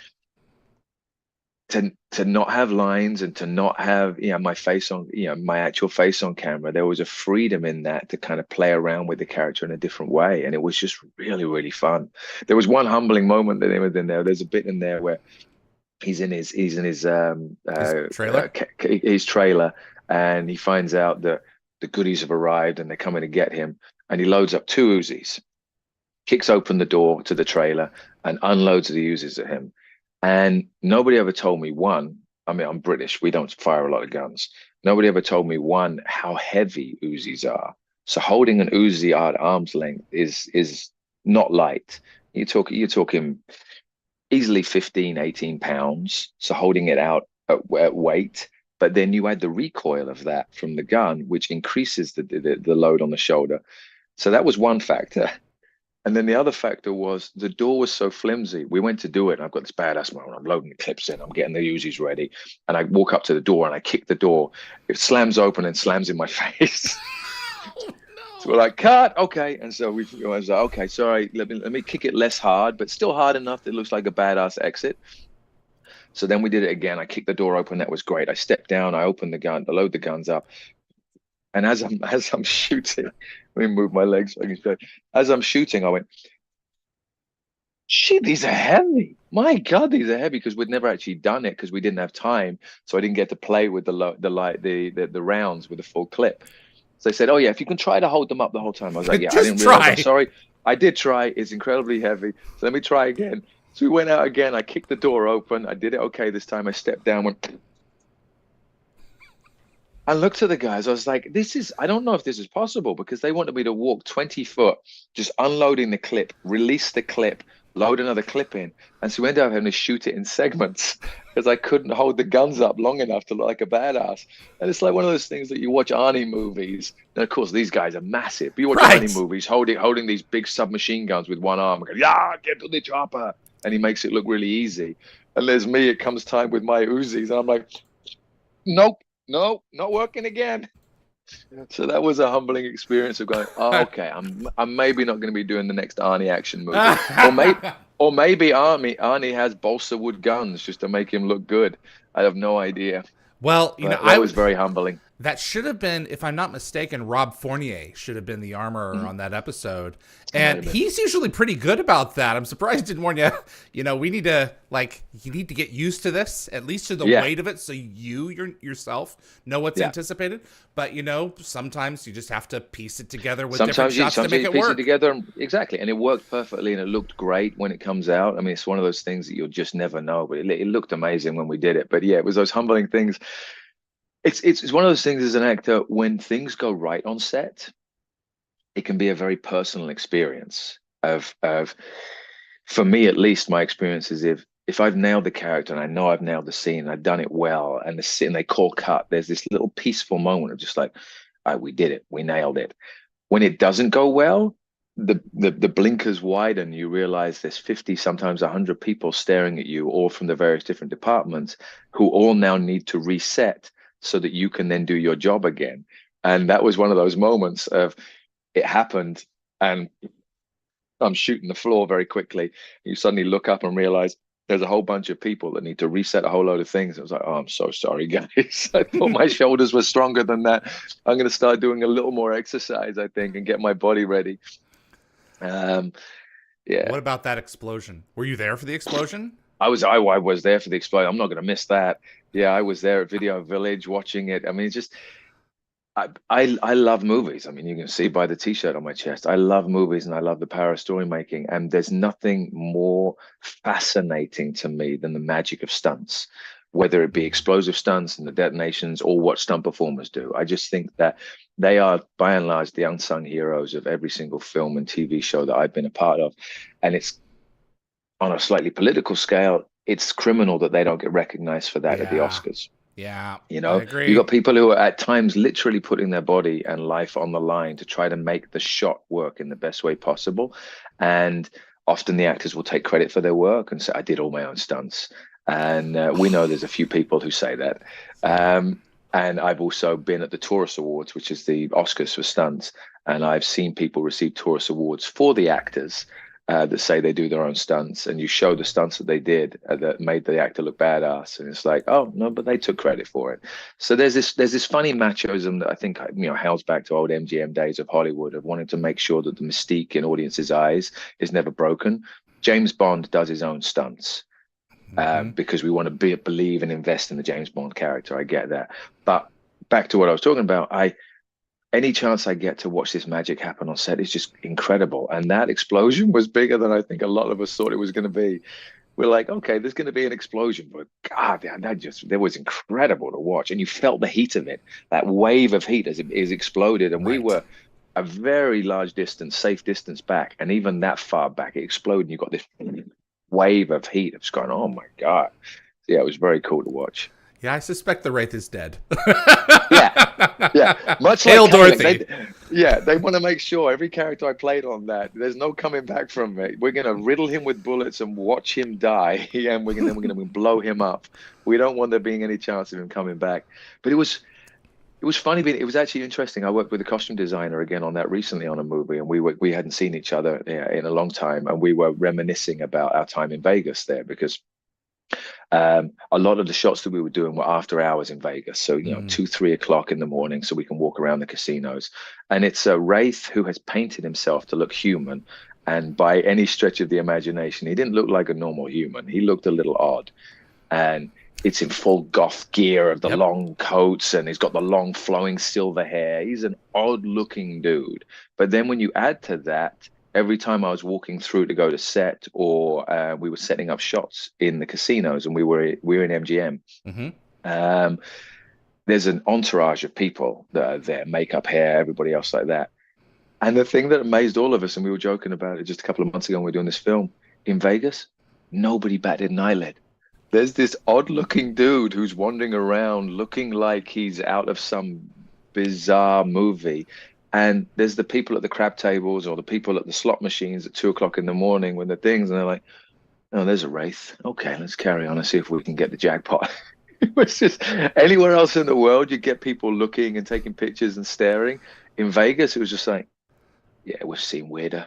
to not have lines and to not have my face on my actual face on camera. There was a freedom in that to kind of play around with the character in a different way, and it was just really, really fun. There was one humbling moment that was in there. There's a bit in there where His trailer? his trailer, and he finds out that the goodies have arrived and they're coming to get him, and he loads up two Uzis, kicks open the door to the trailer, and unloads the Uzis at him. And nobody ever told me, one, I mean, I'm British, we don't fire a lot of guns. Nobody ever told me, one, how heavy Uzis are. So holding an Uzi at arm's length is not light. You're talking easily 15, 18 pounds. So holding it out at weight. But then you add the recoil of that from the gun, which increases the load on the shoulder. So that was one factor. And then the other factor was the door was so flimsy. We went to do it, and I've got this badass moment. I'm loading the clips in, I'm getting the Uzis ready, and I walk up to the door and I kick the door. It slams open and slams in my face. Oh, So we're like, cut, okay. And so I was like, okay, sorry, let me kick it less hard, but still hard enough that it looks like a badass exit. So then we did it again. I kicked the door open. That was great. I stepped down. I opened the gun. I load the guns up. And as I'm shooting, let me move my legs so I can show. As I'm shooting, I went, shit, these are heavy. My God, these are heavy, because we'd never actually done it because we didn't have time. So I didn't get to play with the rounds with the full clip. So they said, "Oh yeah, if you can try to hold them up the whole time." I was like, "Yeah, I just didn't realize. I'm try. sorry. I did try. It's incredibly heavy. So let me try again." So we went out again. I kicked the door open. I did it okay this time. I stepped down, went, I looked at the guys. I was like, I don't know if this is possible, because they wanted me to walk 20 foot, just unloading the clip, release the clip, load another clip in. And so we ended up having to shoot it in segments because I couldn't hold the guns up long enough to look like a badass. And it's like one of those things that you watch Arnie movies. And of course, these guys are massive. But you watch Arnie Right. movies holding these big submachine guns with one arm and go, yeah, get to the chopper. And he makes it look really easy. And there's me, it comes time with my Uzis. And I'm like, nope. No, not working again. So that was a humbling experience of going, oh, okay, I'm maybe not going to be doing the next Arnie action movie, or maybe Arnie has balsa wood guns just to make him look good. I have no idea, Well, but that was very humbling. that should have been, if I'm not mistaken, Rob Fournier should have been the armorer Mhm. on that episode. It might And have been. he's usually pretty good about that. I'm surprised he didn't warn you. We need to, you need to get used to this, at least to the Yeah, weight of it, so yourself know what's yeah. anticipated. But, sometimes you just have to piece it together with different Sometimes you shots to sometimes make you it piece it work. together, exactly, and it worked perfectly, and it looked great when it comes out. I mean, it's one of those things that you'll just never know, but it looked amazing when we did it. But yeah, it was those humbling things. It's one of those things as an actor, when things go right on set, it can be a very personal experience of for me at least. My experience is, if I've nailed the character and I know I've nailed the scene and I've done it well, and they call cut, there's this little peaceful moment of just like, all right, we did it, we nailed it. When it doesn't go well, the blinkers widen. You realize there's 50, sometimes 100 people staring at you, all from the various different departments, who all now need to reset so that you can then do your job again. And that was one of those moments of it happened, and I'm shooting the floor very quickly. You suddenly look up and realize there's a whole bunch of people that need to reset a whole load of things. I was like, oh, I'm so sorry, guys. I thought my shoulders were stronger than that. I'm going to start doing a little more exercise, I think, and get my body ready. Yeah. What about that explosion? Were you there for the explosion? I was there for the explosion. I'm not going to miss that. Yeah, I was there at Video Village watching it. I mean, it's just I love movies. I mean, you can see by the T-shirt on my chest. I love movies and I love the power of story making. And there's nothing more fascinating to me than the magic of stunts, whether it be explosive stunts and the detonations or what stunt performers do. I just think that they are, by and large, the unsung heroes of every single film and TV show that I've been a part of. And it's on a slightly political scale, it's criminal that they don't get recognized for that at the Oscars. Yeah, you know, I agree. you got people who are at times literally putting their body and life on the line to try to make the shot work in the best way possible. And often the actors will take credit for their work and say, I did all my own stunts. And we know there's a few people who say that. And I've also been at the Taurus Awards, which is the Oscars for stunts. And I've seen people receive Taurus Awards for the actors that say they do their own stunts, and you show the stunts that they did that made the actor look badass, and it's like, oh no, but they took credit for it. So there's this funny machism that I think hails back to old MGM days of Hollywood, of wanting to make sure that the mystique in audiences' eyes is never broken. James Bond does his own stunts because we want to believe and invest in the James Bond character. I get that, but back to what I was talking about, any chance I get to watch this magic happen on set is just incredible. And that explosion was bigger than I think a lot of us thought it was going to be. We're like, okay, there's going to be an explosion, but God, that was incredible to watch. And you felt the heat of it, that wave of heat as it is exploded. And we were a very large distance, safe distance back. And even that far back, it exploded. And you got this wave of heat. It's going, oh my God. Yeah, it was very cool to watch. Yeah, I suspect the Wraith is dead. yeah. Much Hail like Dorothy. They want to make sure every character I played on that, there's no coming back from it. We're going to riddle him with bullets and watch him die, and we're going to blow him up. We don't want there being any chance of him coming back. But it was funny. It was actually interesting. I worked with a costume designer again on that recently on a movie, and we hadn't seen each other in a long time, and we were reminiscing about our time in Vegas there, because a lot of the shots that we were doing were after hours in Vegas, so 2-3 o'clock in the morning, so we can walk around the casinos. And it's a Wraith who has painted himself to look human, and by any stretch of the imagination, he didn't look like a normal human. He looked a little odd, and it's in full goth gear of the long coats, and he's got the long flowing silver hair. He's an odd looking dude. But then when you add to that, every time I was walking through to go to set, or we were setting up shots in the casinos, and we were in MGM. There's an entourage of people that are there, makeup, hair, everybody else like that. And the thing that amazed all of us, and we were joking about it just a couple of months ago when we were doing this film, in Vegas, nobody batted an eyelid. There's this odd looking dude who's wandering around looking like he's out of some bizarre movie. And there's the people at the crab tables or the people at the slot machines at 2 o'clock in the morning when the things, and they're like, oh, there's a Wraith. Okay, let's carry on and see if we can get the jackpot. It was just anywhere else in the world, you get people looking and taking pictures and staring. In Vegas, it was just like, yeah, we've seen weirder.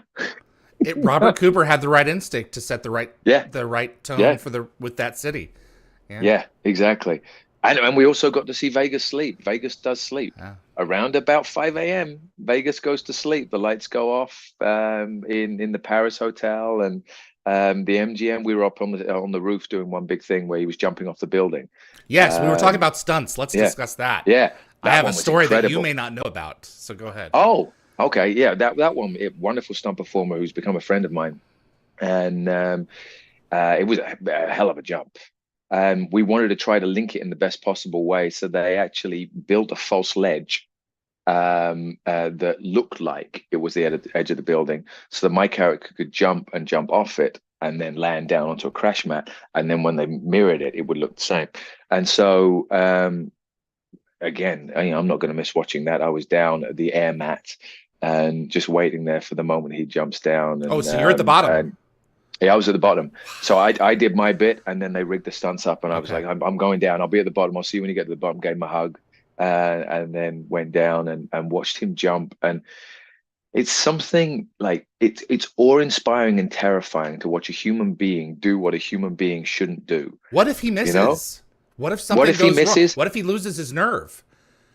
Robert Cooper had the right instinct to set the right tone with that city. Yeah, exactly. And we also got to see Vegas sleep. Vegas does sleep. Around about 5 a.m., Vegas goes to sleep. The lights go off in the Paris hotel, and the MGM. We were up on the roof doing one big thing where he was jumping off the building. Yes, we were talking about stunts. Let's discuss that. Yeah, I have a story that you may not know about, so go ahead. Oh, okay. Yeah, that one, wonderful stunt performer who's become a friend of mine. And it was a hell of a jump. We wanted to try to link it in the best possible way. So they actually built a false ledge that looked like it was the edge of the building, so that my character could jump off it and then land down onto a crash mat. And then when they mirrored it, it would look the same. And so, again, I'm not going to miss watching that. I was down at the air mat and just waiting there for the moment he jumps down. And, so you're at the bottom. Yeah, I was at the bottom. So I did my bit, and then they rigged the stunts up, and I was like, I'm going down. I'll be at the bottom. I'll see you when you get to the bottom. Gave him a hug, and then went down and watched him jump. And it's something like it's awe-inspiring and terrifying to watch a human being do what a human being shouldn't do. What if he You know, misses? What if what something if he goes wrong? misses? What if he loses his nerve?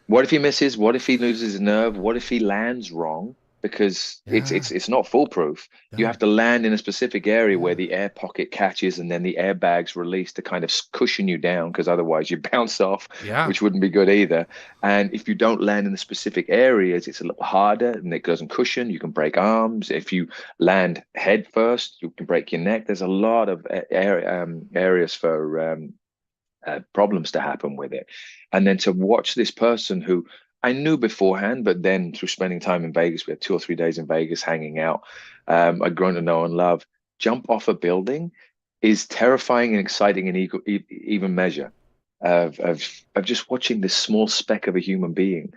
What if he misses? What if he loses his nerve? What if he lands wrong? Because it's Yeah, it's it's not foolproof. You no, have to land in a specific area where yeah, the air pocket catches and then the airbags release to kind of cushion you down, because otherwise you bounce off, yeah. which wouldn't be good either. And if you don't land in the specific areas, it's a little harder and it doesn't cushion. You can break arms. If you land head first, you can break your neck. There's a lot of areas for problems to happen with it. And then to watch this person who I knew beforehand, but then through spending time in Vegas, we had 2 or 3 days in Vegas hanging out, I'd grown to know and love, jump off a building is terrifying and exciting in even measure of just watching this small speck of a human being.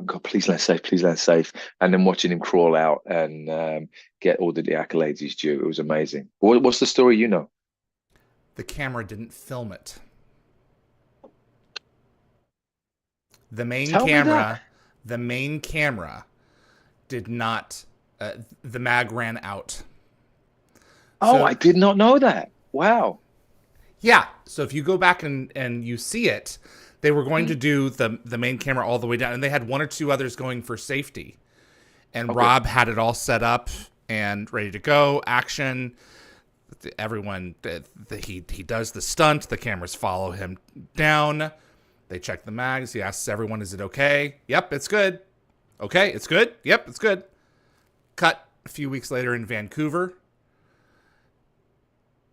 God, please land safe, please land safe. And then watching him crawl out and get all the accolades he's due. It was amazing. What's the story you know? The camera didn't film it. The main Tell me that. camera, the main camera did not. The mag ran out. Oh, So I did not know that. Wow. yeah, so if you go back and you see it, they were going to Mm, do the main camera all the way down, and they had one or two others going for safety. And okay. Rob had it all set up and ready to go. Action. Everyone, he does the stunt. The cameras follow him down. They check the mags. He asks everyone, "Is it okay?" "Yep, it's good." "Okay, it's good." "Yep, it's good." Cut a few weeks later in Vancouver.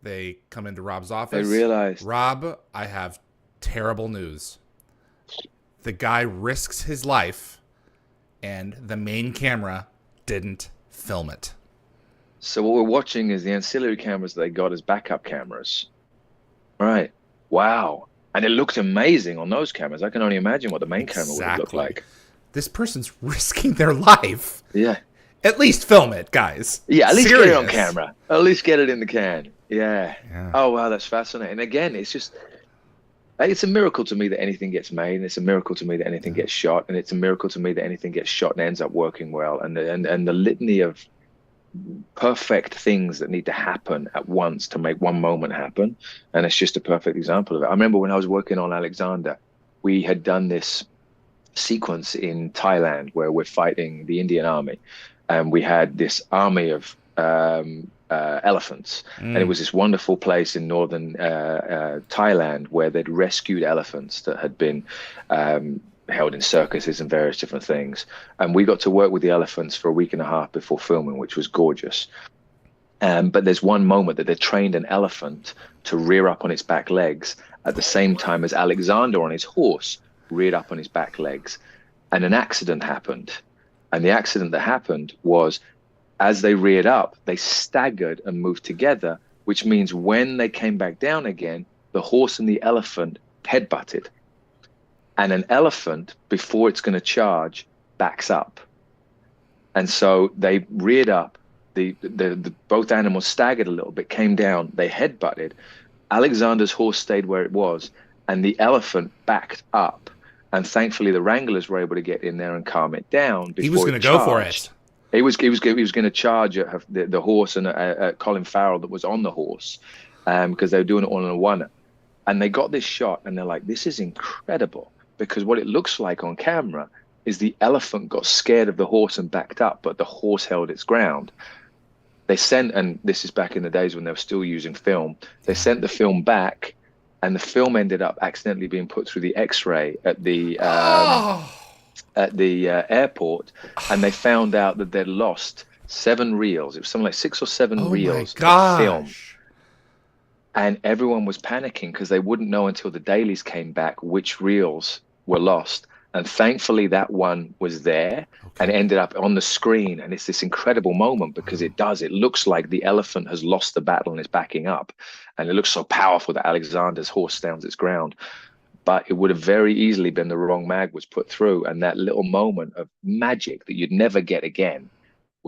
They come into Rob's I office. realized. "Rob, I have terrible news. The guy risks his life, and the main camera didn't film it." So what we're watching is the ancillary cameras that they got as backup cameras. Right. Wow. And it looked amazing on those cameras. I can only imagine what the main camera would have looked Exactly. like. This person's risking their life. Yeah. At least film it, guys. Yeah, at least get it on Serious. camera. At least get it in the can. Yeah. Yeah. Oh, wow, that's fascinating. Again, it's a miracle to me that anything gets made, and it's a miracle to me that anything gets shot, and it's a miracle to me that anything gets shot and ends up working well. And the litany of perfect things that need to happen at once to make one moment happen. And it's just a perfect example of it. I remember when I was working on Alexander, we had done this sequence in Thailand where we're fighting the Indian army. And we had this army of elephants. And it Mm. was this wonderful place in northern Thailand where they'd rescued elephants that had been held in circuses and various different things. And we got to work with the elephants for a week and a half before filming, which was gorgeous. But there's one moment that they trained an elephant to rear up on its back legs at the same time as Alexander on his horse reared up on his back legs. And an accident happened. And the accident that happened was as they reared up, they staggered and moved together, which means when they came back down again, the horse and the elephant headbutted. And an elephant, before it's going to charge, backs up. And so they reared up. The both animals staggered a little bit, came down, they headbutted. Alexander's horse stayed where it was, and the elephant backed up. And thankfully, the wranglers were able to get in there and calm it down He was before going it to go for charged. it. He was going to charge at the horse and at Colin Farrell that was on the horse, because they were doing it all in a one. And they got this shot, and they're like, "This is incredible," because what it looks like on camera is the elephant got scared of the horse and backed up, but the horse held its ground. They sent, and this is back in the days when they were still using film, they sent the film back, and the film ended up accidentally being put through the X-ray Oh, at the airport, and they found out that they'd lost 7 reels. It was something like 6 or 7 oh my reels of film, gosh. and everyone was panicking because they wouldn't know until the dailies came back which reels were lost. And thankfully, that one was there and Okay. ended up on the screen. And it's this incredible moment because it looks like the elephant has lost the battle and is backing up. And it looks so powerful that Alexander's horse stands its ground. But it would have very easily been the wrong mag was put through. And that little moment of magic that you'd never get again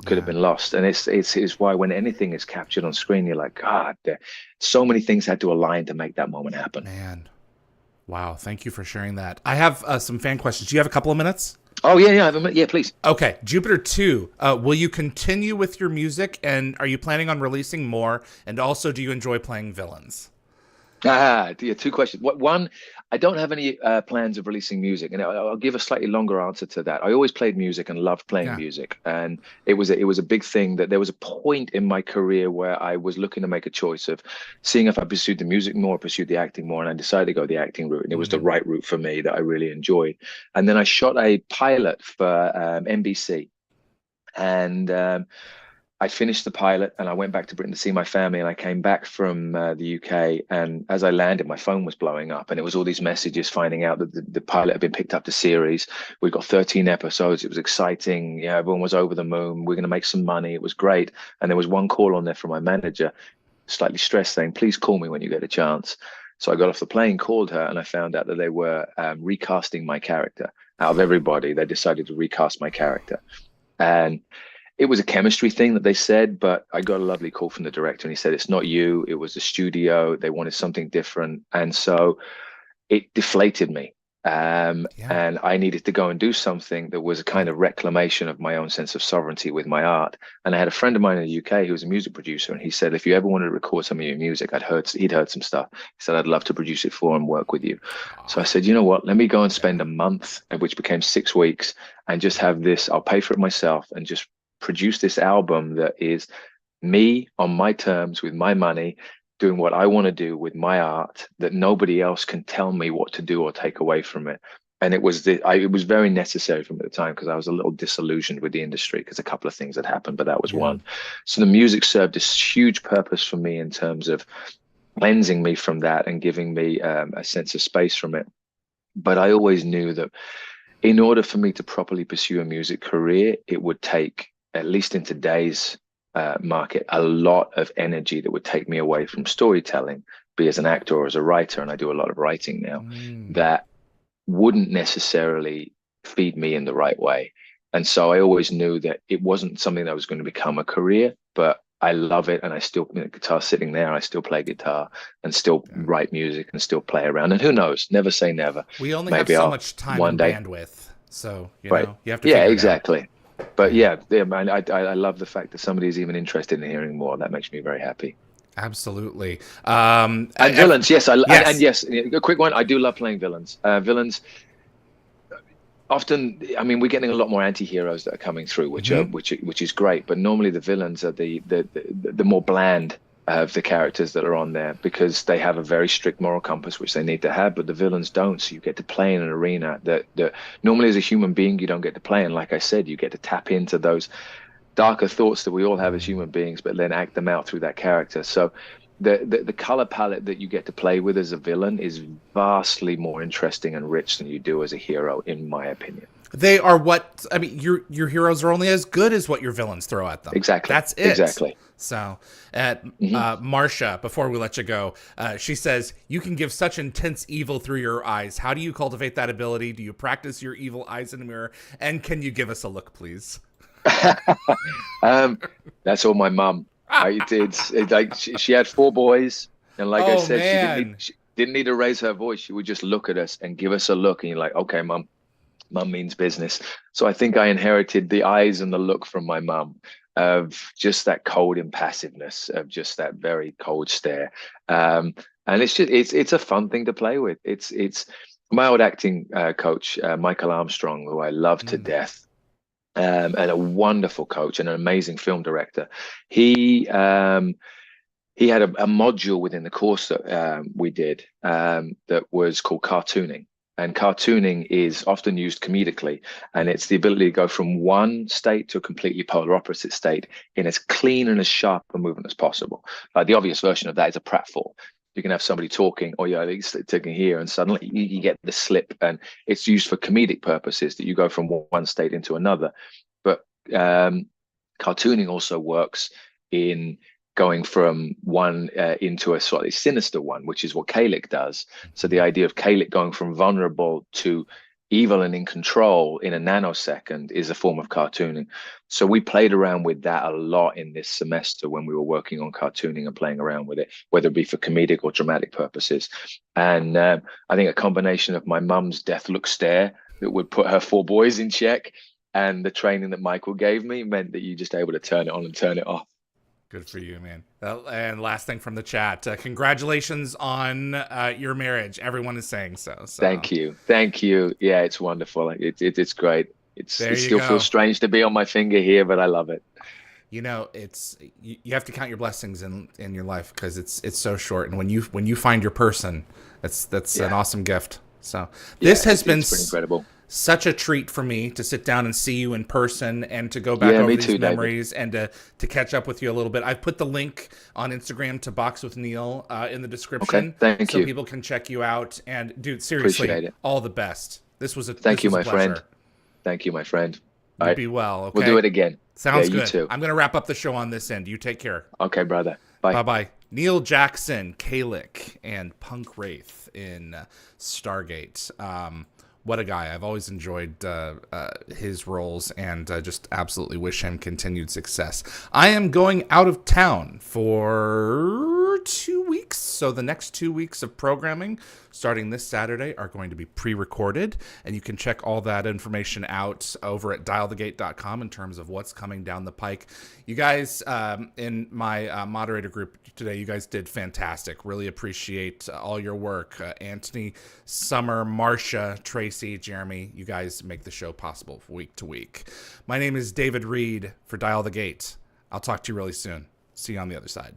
could have Yeah, been lost. And it's why when anything is captured on screen, you're like, God, so many things had to align to make that moment happen. man. Wow, thank you for sharing that. I have some fan questions. Do you have a couple of minutes? Oh yeah, yeah, I have a minute. Yeah, please. Okay, Jupiter 2, will you continue with your music, and are you planning on releasing more? And also, do you enjoy playing villains? Yeah, two questions. What one? I don't have any plans of releasing music, and I'll give a slightly longer answer to that. I always played music and loved playing Yeah. music, and it was a big thing that there was a point in my career where I was looking to make a choice of seeing if I pursued the music more or pursued the acting more, and I decided to go the acting route, and it was the Mm, right route for me that I really enjoyed. And then I shot a pilot for NBC, and I finished the pilot and I went back to Britain to see my family. And I came back from the UK. And as I landed, my phone was blowing up. And it was all these messages finding out that the pilot had been picked up to series. We got 13 episodes. It was exciting. Yeah, everyone was over the moon. We're going to make some money. It was great. And there was one call on there from my manager, slightly stressed, saying, please call me when you get a chance. So I got off the plane, called her, and I found out that they were recasting my character. Out of everybody, they decided to recast my character. And it was a chemistry thing that they said, but I got a lovely call from the director and he said, it's not you, it was the studio. They wanted something different. And so it deflated me. yeah. And I needed to go and do something that was a kind of reclamation of my own sense of sovereignty with my art. And I had a friend of mine in the UK who was a music producer, and he said, if you ever wanted to record some of your music, he'd heard some stuff. He said, I'd love to produce it for and work with you. So I Ah, said, you know what, let me go and yeah. spend a month, which became 6 weeks, and just have this, I'll pay for it myself, and just produce this album that is me on my terms with my money, doing what I want to do with my art, that nobody else can tell me what to do or take away from it. And it was very necessary for me at the time because I was a little disillusioned with the industry because a couple of things had happened, but that was Yeah. one. So the music served this huge purpose for me in terms of cleansing me from that and giving me a sense of space from it. But I always knew that in order for me to properly pursue a music career, it would take, at least in today's market, a lot of energy that would take me away from storytelling, be as an actor or as a writer, and I do a lot of writing now, Mm. that wouldn't necessarily feed me in the right way. And so I always knew that it wasn't something that was going to become a career, but I love it. And I still, guitar sitting there, I still play guitar and still Yeah. write music and still play around. And who knows, never say never. We only have Maybe so I'll much time one and day. bandwidth, so Right. you have to Yeah, figure it out. exactly. But Yeah. yeah, man, I love the fact that somebody's even interested in hearing more. That makes me very happy. Absolutely. And villains, yes, and Yes. yes, a quick one. I do love playing villains. Villains often, I mean, we're getting a lot more anti-heroes that are coming through, Hmm. which is great. But normally the villains are the more bland of the characters that are on there because they have a very strict moral compass, which they need to have. But the villains don't. So you get to play in an arena that normally as a human being you don't get to play. And like I said, you get to tap into those darker thoughts that we all have as Mm. human beings, but then act them out through that character. So the color palette that you get to play with as a villain is vastly more interesting and rich than you do as a hero, in my opinion. They are what I mean. Your heroes are only as good as what your villains throw at them. Exactly. That's it. Exactly. So, at Hmm. Marcia, before we let you go, she says you can give such intense evil through your eyes. How do you cultivate that ability? Do you practice your evil eyes in the mirror? And can you give us a look, please? um, that's all my mum. Like she had four boys, and like I Oh said, man. she didn't need to raise her voice. She would just look at us and give us a look, and you're like, okay, mum, mum means business. So I think I inherited the eyes and the look from my mum of just that cold impassiveness, of just that very cold stare. And it's a fun thing to play with. It's my old acting coach, Michael Armstrong, who I love to Mm. death. And a wonderful coach and an amazing film director. He he had a module within the course that we did that was called cartooning. And cartooning is often used comedically, and it's the ability to go from one state to a completely polar opposite state in as clean and as sharp a movement as possible. The obvious version of that is a pratfall. You can have somebody talking, or you're taking here, and suddenly you get the slip, and it's used for comedic purposes that you go from one state into another. But cartooning also works in going from one into a slightly sinister one, which is what Khalek does. So the idea of Khalek going from vulnerable to evil and in control in a nanosecond is a form of cartooning. So we played around with that a lot in this semester when we were working on cartooning and playing around with it, whether it be for comedic or dramatic purposes. And I think a combination of my mum's death look stare that would put her four boys in check and the training that Michael gave me meant that you just able to turn it on and turn it off. Good for you, man. And last thing from the chat, congratulations on your marriage. Everyone is saying so. Thank you. Yeah, it's wonderful. It's great. It still feels strange to be on my finger here, but I love it. You know, it's you have to count your blessings in your life because it's so short. And when you find your person, that's an awesome gift. So this has been incredible. Such a treat for me to sit down and see you in person and to go back over these memories, David. And to catch up with you a little bit. I've put the link on Instagram to Box with Neil in the description. Okay, thank you. So people can check you out. And dude, seriously, all the best. This was a Thank you, my friend. Thank you, my friend. You be well. Okay? We'll do it again. Sounds good. You too. I'm going to wrap up the show on this end. You take care. Okay, brother. Bye. Bye-bye. Neil Jackson, Khalek, and Punk Wraith in Stargate. What a guy. I've always enjoyed his roles and just absolutely wish him continued success. I am going out of town for 2 weeks. So the next 2 weeks of programming starting this Saturday are going to be pre-recorded. And you can check all that information out over at dialthegate.com in terms of what's coming down the pike. You guys in my moderator group today, you guys did fantastic. Really appreciate all your work. Anthony, Summer, Marcia, Tracy, Jeremy, you guys make the show possible week to week. My name is David Reed for Dial the Gate. I'll talk to you really soon. See you on the other side.